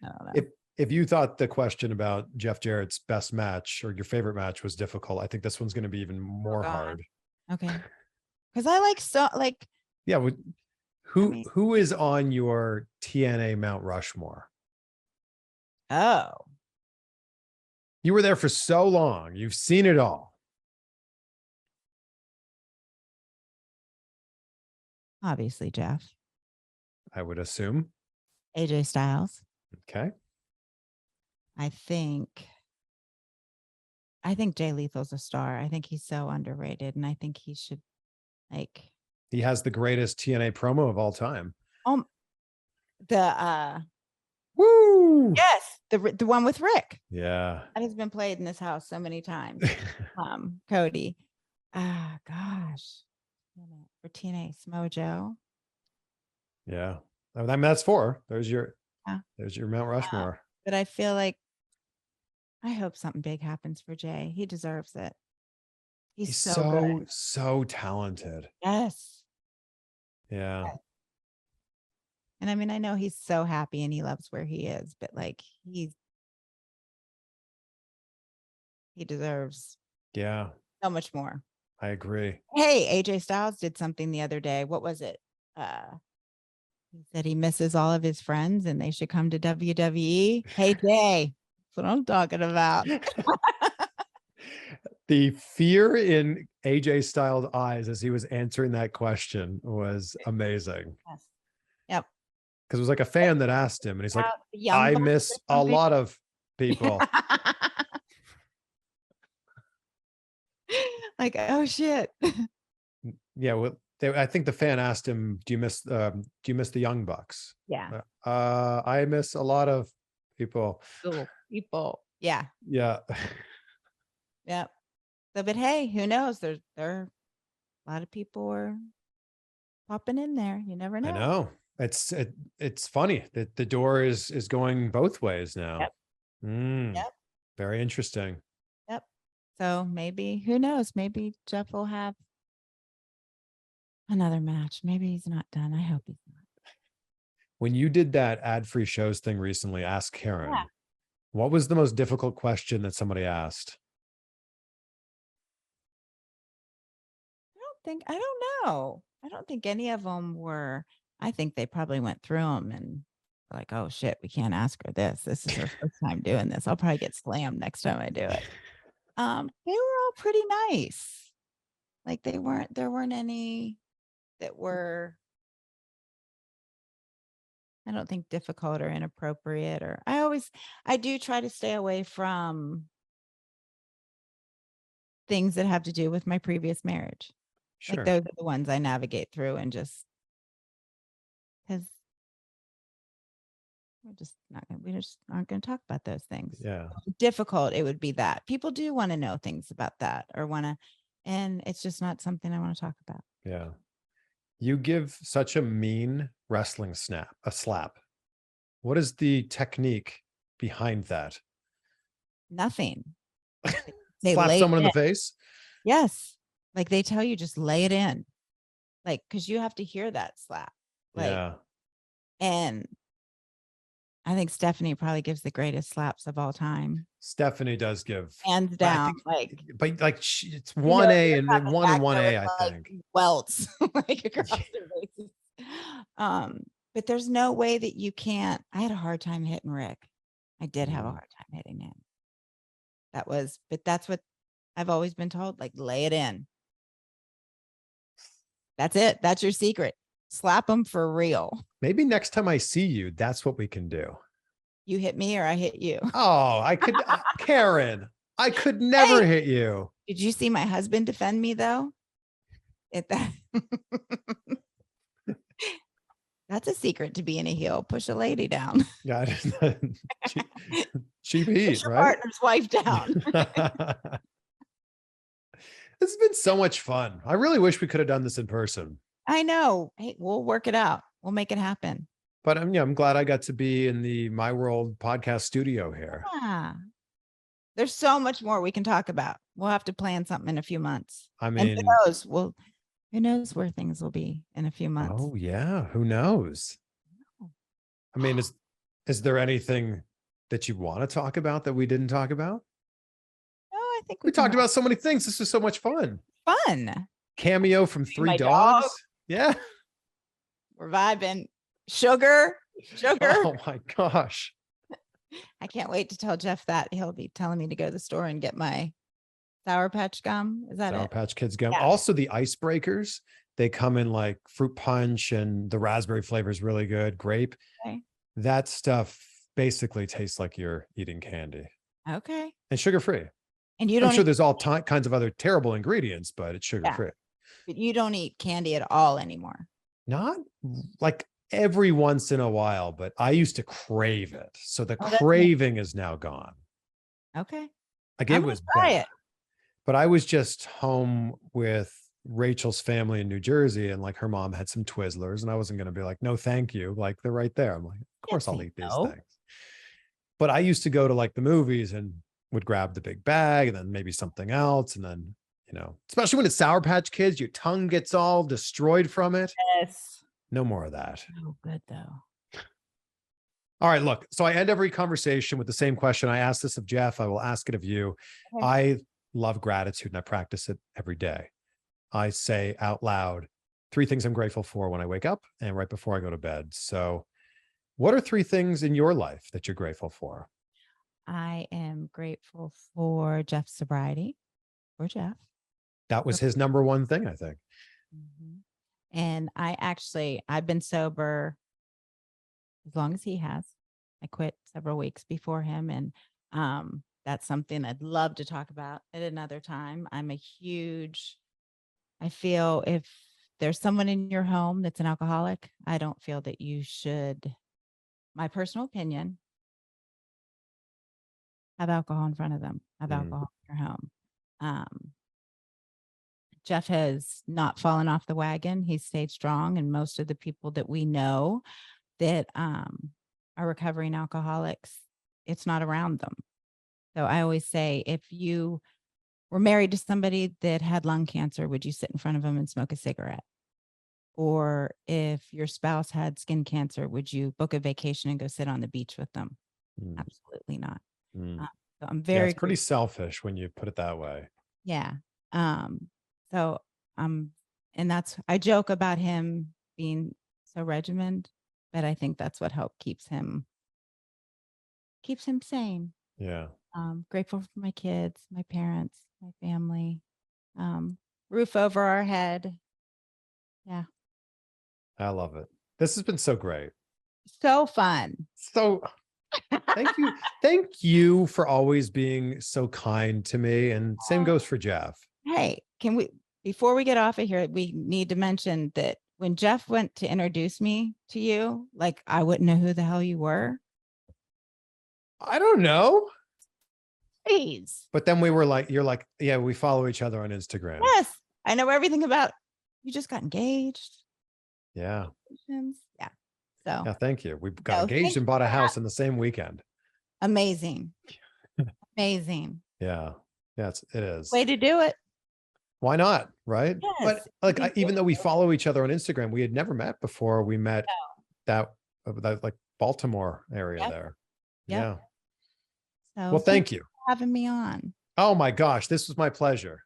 don't know. If you thought the question about Jeff Jarrett's best match or your favorite match was difficult, I think this one's going to be even more hard. Okay. Because I like yeah. Who is on your TNA Mount Rushmore? Oh, you were there for so long. You've seen it all. Obviously, Jeff. I would assume. AJ Styles. Okay. I think Jay Lethal's a star. I think he's so underrated, and I think he should he has the greatest TNA promo of all time. Woo! Yes, the one with Rick. Yeah. That has been played in this house so many times. Cody. Gosh. For TNA Smojo. Yeah. I mean, that's 4. There's your Mount Rushmore. But I feel like I hope something big happens for Jay. He deserves it. He's so talented. Yes. Yeah. Yes. And I mean, I know he's so happy and he loves where he is, but like he deserves so much more. I agree. Hey, AJ Styles did something the other day. What was it? He said he misses all of his friends and they should come to WWE. Hey, Jay, that's what I'm talking about. The fear in AJ Styles' eyes as he was answering that question was amazing. Yes. Yep. Because it was like a fan that asked him, and he's like, I miss a lot of people. Like, oh shit. Yeah, well, I think the fan asked him, do you miss the Young Bucks? Yeah. I miss a lot of people. People. Yeah. Yeah. Yep. So, but hey, who knows? There are a lot of people are popping in there. You never know. I know. It's funny that the door is going both ways now. Yep. Yep. Very interesting. Yep. So maybe, who knows? Maybe Jeff will have another match. Maybe he's not done. I hope he's not. When you did that ad-free shows thing recently, Ask Karen, what was the most difficult question that somebody asked? I don't know. I don't think any of them were. I think they probably went through them and like, oh shit, we can't ask her this. This is her first time doing this. I'll probably get slammed next time I do it. They were all pretty nice. Like there weren't any that were, I don't think, difficult or inappropriate, or I do try to stay away from things that have to do with my previous marriage. Like Sure. those are the ones I navigate through and just because we're just not going to talk about those things. Yeah. Difficult, it would be that. People do want to know things about that or want to, and it's just not something I want to talk about. Yeah. You give such a mean wrestling slap. What is the technique behind that? Nothing. They Slap lay someone in it the in. face? Yes. Like they tell you, just lay it in. Like, because you have to hear that slap. Like, Yeah. and I think Stephanie probably gives the greatest slaps of all time. Stephanie does give, Hands but I down. think, Like, but it's you know, 1A you're and coming 1 and back there 1A, with, I like, think. welts like across their faces. But there's no way that you can't. I had a hard time hitting Rick. I did have a hard time hitting him. But that's what I've always been told, like, lay it in. That's it. That's your secret. Slap them for real. Maybe next time I see you, that's what we can do. You hit me or I hit you. Oh, I could, Karen, I could never Hey, hit you. did you see my husband defend me though? That's a secret to being a heel. Push a lady down. Yeah, cheap heat, Push your right? partner's wife down. This has been so much fun. I really wish we could have done this in person. I know. Hey, we'll work it out. We'll make it happen. But I'm glad I got to be in the My World podcast studio here. Yeah. There's so much more we can talk about. We'll have to plan something in a few months. I And mean, who knows where things will be in a few months. oh yeah, who knows? I mean, is there anything that you want to talk about that we didn't talk about? No, I think We talked about so many things. This was so much fun. Fun. Cameo from Three My Dogs. dog. Yeah. We're vibing. Sugar. Oh my gosh. I can't wait to tell Jeff that. He'll be telling me to go to the store and get my Sour Patch gum. Is that Sour it? Patch Kids gum. Yeah. Also the icebreakers. They come in like fruit punch, and the raspberry flavor is really good. Grape. Okay. That stuff basically tastes like you're eating candy. Okay. And sugar-free. And you I'm don't sure there's all kinds of other terrible ingredients, but it's sugar-free. but you don't eat candy at all anymore. Not like every once in a while, but I used to crave it. So the that's craving is now gone. Okay. Like I'm it gonna was try bad. it. But I was just home with Rachel's family in New Jersey, and like her mom had some Twizzlers, and I wasn't going to be like, no, thank you. Like they're right there. I'm like, of course I'll eat these things. But I used to go to like the movies and would grab the big bag and then maybe something else. And then, especially when it's Sour Patch Kids, your tongue gets all destroyed from it. Yes. No more of that. Oh, good though. All right, look, so I end every conversation with the same question. I asked this of Jeff. I will ask it of you. Okay. I love gratitude and I practice it every day. I say out loud 3 things I'm grateful for when I wake up and right before I go to bed. So what are 3 things in your life that you're grateful for? I am grateful for Jeff's sobriety, for Jeff. That was his number 1 thing, I think. Mm-hmm. And I've been sober as long as he has. I quit several weeks before him. And that's something I'd love to talk about at another time. I feel if there's someone in your home that's an alcoholic, I don't feel that you should, my personal opinion, have alcohol in front of them, have alcohol in your home. Jeff has not fallen off the wagon. He's stayed strong. And most of the people that we know that are recovering alcoholics, it's not around them. So I always say, if you were married to somebody that had lung cancer, would you sit in front of them and smoke a cigarette? Or if your spouse had skin cancer, would you book a vacation and go sit on the beach with them? Absolutely not. So I'm very it's pretty selfish when you put it that way. Yeah. So And I joke about him being so regimented, but I think that's what keeps him sane. Yeah. Grateful for my kids, my parents, my family, roof over our head. Yeah. I love it. This has been so great. So fun. So thank you. Thank you for always being so kind to me. And same goes for Jeff. Hey, before we get off of here, we need to mention that when Jeff went to introduce me to you, like I wouldn't know who the hell you were. I don't know. Please. But then we were like, you're like, yeah, we follow each other on Instagram. Yes. I know everything about you. Just got engaged. Yeah. Yeah. So Yeah, thank you. We got engaged and bought a house in the same weekend. Amazing. Amazing. Yeah. Yeah, it is. Way to do it. Why not? Right. Yes. But like, even though we follow each other on Instagram, we had never met before. We met that like Baltimore area there. Yep. Yeah. So Well, thank you for having me on. Oh my gosh, this was my pleasure.